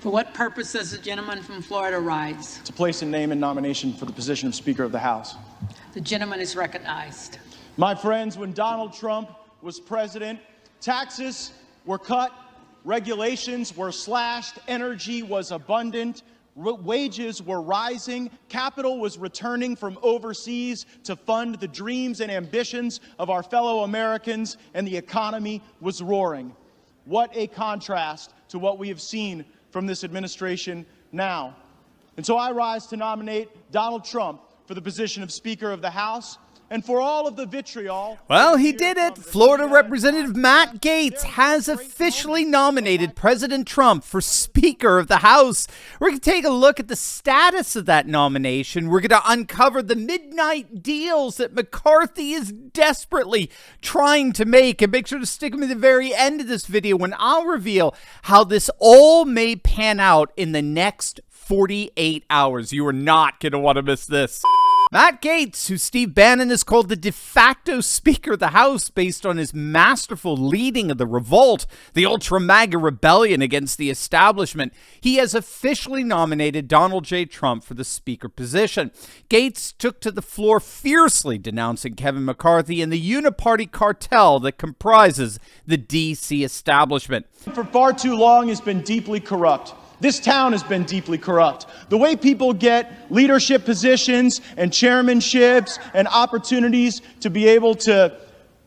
For what purpose does the gentleman from Florida rise? To place a name in nomination for the position of Speaker of the House. The gentleman is recognized. My friends, when Donald Trump was president, taxes were cut, regulations were slashed, energy was abundant, wages were rising, capital was returning from overseas to fund the dreams and ambitions of our fellow Americans, and the economy was roaring. What a contrast to what we have seen from this administration now. And so I rise to nominate Donald Trump for the position of Speaker of the House. And for all of the vitriol... Well, he did it. Florida Representative Matt Gaetz has officially nominated President Trump for Speaker of the House. We're going to take a look at the status of that nomination. We're going to uncover the midnight deals that McCarthy is desperately trying to make. And make sure to stick with me to the very end of this video when I'll reveal how this all may pan out in the next 48 hours. You are not going to want to miss this. Matt Gaetz, who Steve Bannon has called the de facto Speaker of the House based on his masterful leading of the revolt, the ultra-MAGA rebellion against the establishment, he has officially nominated Donald J. Trump for the Speaker position. Gaetz took to the floor fiercely denouncing Kevin McCarthy and the uniparty cartel that comprises the D.C. establishment. For far too long has been deeply corrupt. This town has been deeply corrupt. The way people get leadership positions and chairmanships and opportunities to be able to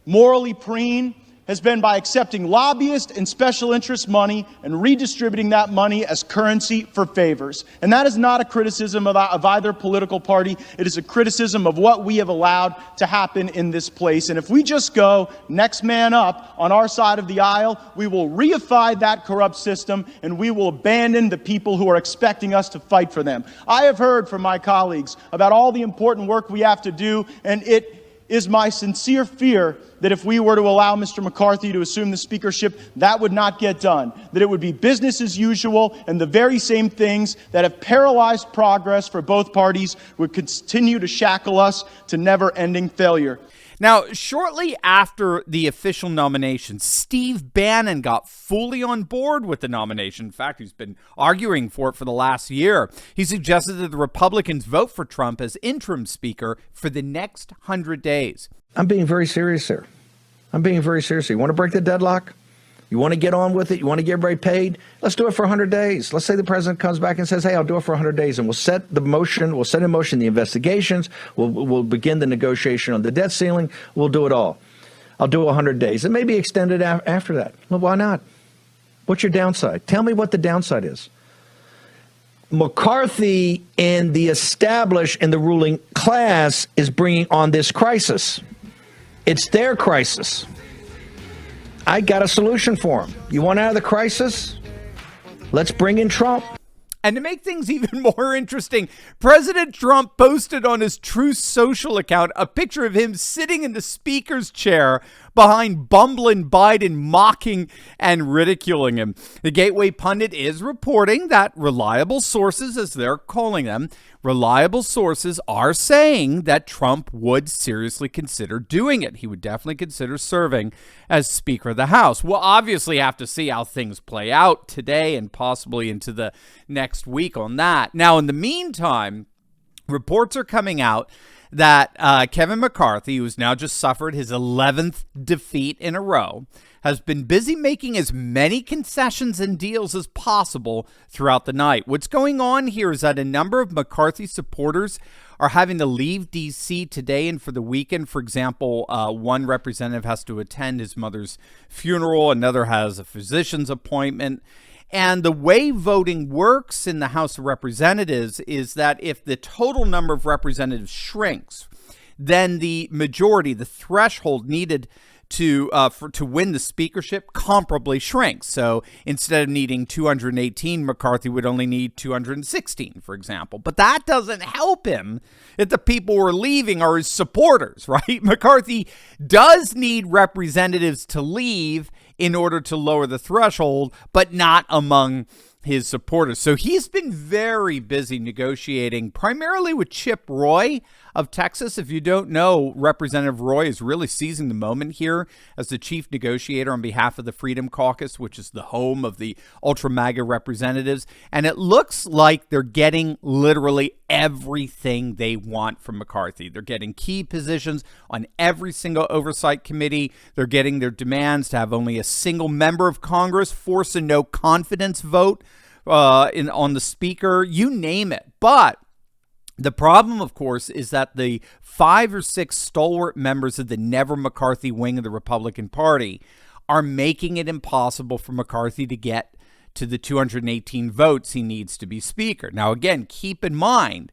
morally preen has been by accepting lobbyist and special interest money and redistributing that money as currency for favors. And that is not a criticism of either political party. It is a criticism of what we have allowed to happen in this place. And if we just go next man up on our side of the aisle, we will reify that corrupt system and we will abandon the people who are expecting us to fight for them. I have heard from my colleagues about all the important work we have to do, and it is my sincere fear that if we were to allow Mr. McCarthy to assume the speakership, that would not get done. That it would be business as usual, and the very same things that have paralyzed progress for both parties would continue to shackle us to never-ending failure. Now, shortly after the official nomination, Steve Bannon got fully on board with the nomination. In fact, he's been arguing for it for the last year. He suggested that the Republicans vote for Trump as interim speaker for the next 100 days. I'm being very serious here. I'm being very serious here. You want to break the deadlock? You want to get on with it? You want to get everybody paid? Let's do it for 100 days. Let's say the president comes back and says, hey, I'll do it for 100 days. And we'll set in motion the investigations. We'll begin the negotiation on the debt ceiling. We'll do it all. I'll do 100 days. It may be extended after that. Well, why not? What's your downside? Tell me what the downside is. McCarthy and the established and the ruling class is bringing on this crisis. It's their crisis. I got a solution for him. You want out of the crisis? Let's bring in Trump. And to make things even more interesting, President Trump posted on his Truth Social account a picture of him sitting in the speaker's chair behind bumbling Biden, mocking and ridiculing him. The Gateway Pundit is reporting that reliable sources, as they're calling them, reliable sources are saying that Trump would seriously consider doing it. He would definitely consider serving as Speaker of the House. We'll obviously have to see how things play out today and possibly into the next week on that. Now, in the meantime, reports are coming out that Kevin McCarthy, who's now just suffered his 11th defeat in a row, has been busy making as many concessions and deals as possible throughout the night. What's going on here is that a number of McCarthy supporters are having to leave D.C. today and for the weekend. For example, one representative has to attend his mother's funeral. Another has a physician's appointment. And the way voting works in the House of Representatives is that if the total number of representatives shrinks, then the majority, the threshold needed to win the speakership comparably shrinks. So instead of needing 218, McCarthy would only need 216, for example. But that doesn't help him if the people who are leaving are his supporters, right? McCarthy does need representatives to leave in order to lower the threshold, but not among his supporters. So he's been very busy negotiating primarily with Chip Roy of Texas. If you don't know, Representative Roy is really seizing the moment here as the chief negotiator on behalf of the Freedom Caucus, which is the home of the ultra MAGA representatives. And it looks like they're getting literally everything they want from McCarthy. They're getting key positions on every single oversight committee. They're getting their demands to have only a single member of Congress force a no confidence vote on the speaker, you name it. But the problem, of course, is that the 5 or 6 stalwart members of the Never McCarthy wing of the Republican Party are making it impossible for McCarthy to get to the 218 votes he needs to be speaker. Now, again, keep in mind,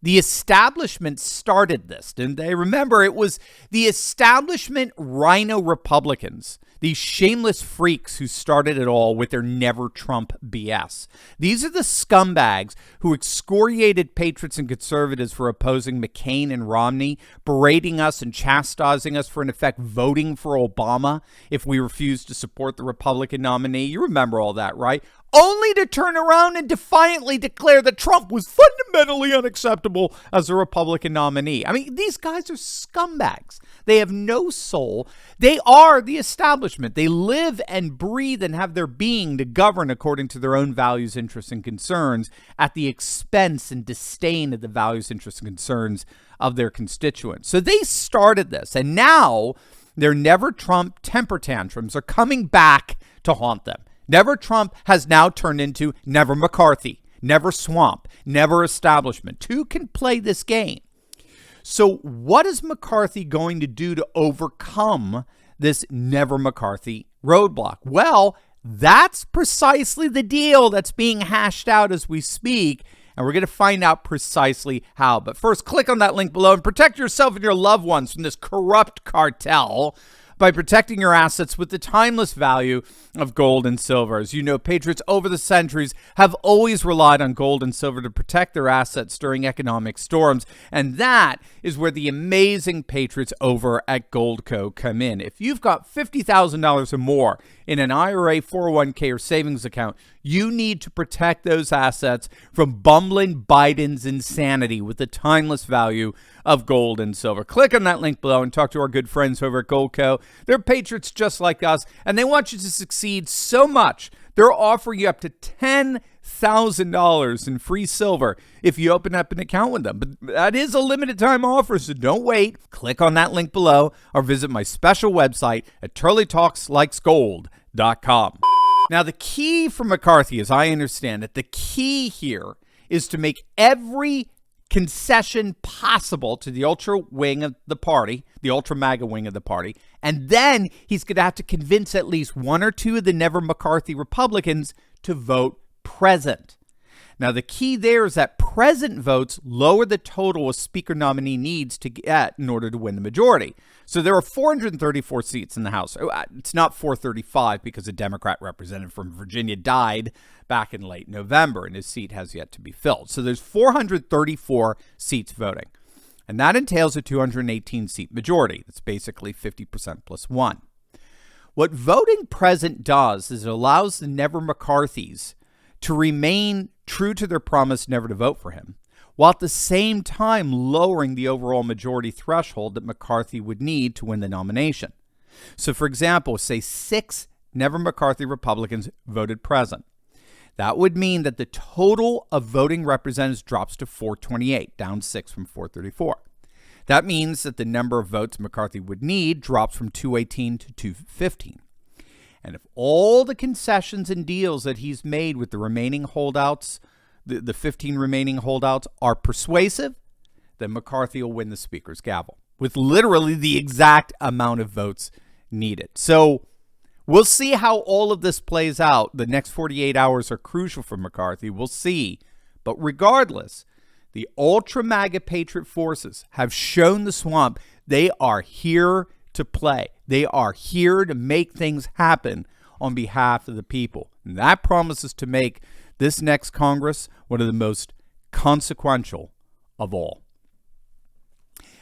the establishment started this, didn't they? Remember, it was the establishment rhino Republicans, these shameless freaks who started it all with their never Trump BS. These are the scumbags who excoriated patriots and conservatives for opposing McCain and Romney, berating us and chastising us for, in effect, voting for Obama if we refused to support the Republican nominee. You remember all that, right? Only to turn around and defiantly declare that Trump was fundamentally unacceptable as a Republican nominee. I mean, these guys are scumbags. They have no soul. They are the establishment. They live and breathe and have their being to govern according to their own values, interests, and concerns at the expense and disdain of the values, interests, and concerns of their constituents. So they started this, and now their never Trump temper tantrums are coming back to haunt them. Never Trump has now turned into Never McCarthy, Never Swamp, Never Establishment. Two can play this game. So what is McCarthy going to do to overcome this Never McCarthy roadblock? Well, that's precisely the deal that's being hashed out as we speak, and we're going to find out precisely how. But first, click on that link below and protect yourself and your loved ones from this corrupt cartel by protecting your assets with the timeless value of gold and silver. As you know, patriots over the centuries have always relied on gold and silver to protect their assets during economic storms, and that is where the amazing patriots over at Goldco come in. If you've got $50,000 or more in an IRA, 401k, or savings account, you need to protect those assets from bumbling Biden's insanity with the timeless value of gold and silver. Click on that link below and talk to our good friends over at Goldco. They're patriots just like us, and they want you to succeed so much, they're offering you up to $10,000 in free silver if you open up an account with them. But that is a limited time offer, so don't wait. Click on that link below or visit my special website at turleytalkslikesgold.com. Now, the key for McCarthy, as I understand it, the key here is to make every concession possible to the ultra wing of the party, the ultra MAGA wing of the party, and then he's going to have to convince at least 1 or 2 of the Never McCarthy Republicans to vote present. Now, the key there is that present votes lower the total a speaker nominee needs to get in order to win the majority. So there are 434 seats in the House. It's not 435 because a Democrat representative from Virginia died back in late November, and his seat has yet to be filled. So there's 434 seats voting, and that entails a 218-seat majority. That's basically 50% plus 1. What voting present does is it allows the Never McCarthys to remain true to their promise never to vote for him, while at the same time lowering the overall majority threshold that McCarthy would need to win the nomination. So, for example, say 6 Never McCarthy Republicans voted present. That would mean that the total of voting representatives drops to 428, down 6 from 434. That means that the number of votes McCarthy would need drops from 218 to 215. And if all the concessions and deals that he's made with the remaining holdouts, the 15 remaining holdouts, are persuasive, then McCarthy will win the speaker's gavel with literally the exact amount of votes needed. So we'll see how all of this plays out. The next 48 hours are crucial for McCarthy. We'll see. But regardless, the ultra MAGA patriot forces have shown the swamp they are here to play. They are here to make things happen on behalf of the people. And that promises to make this next Congress one of the most consequential of all.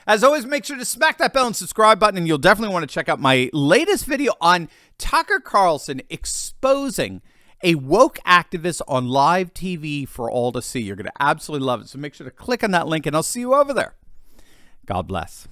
As always, make sure to smack that bell and subscribe button, and you'll definitely want to check out my latest video on Tucker Carlson exposing a woke activist on live TV for all to see. You're going to absolutely love it. So make sure to click on that link, and I'll see you over there. God bless.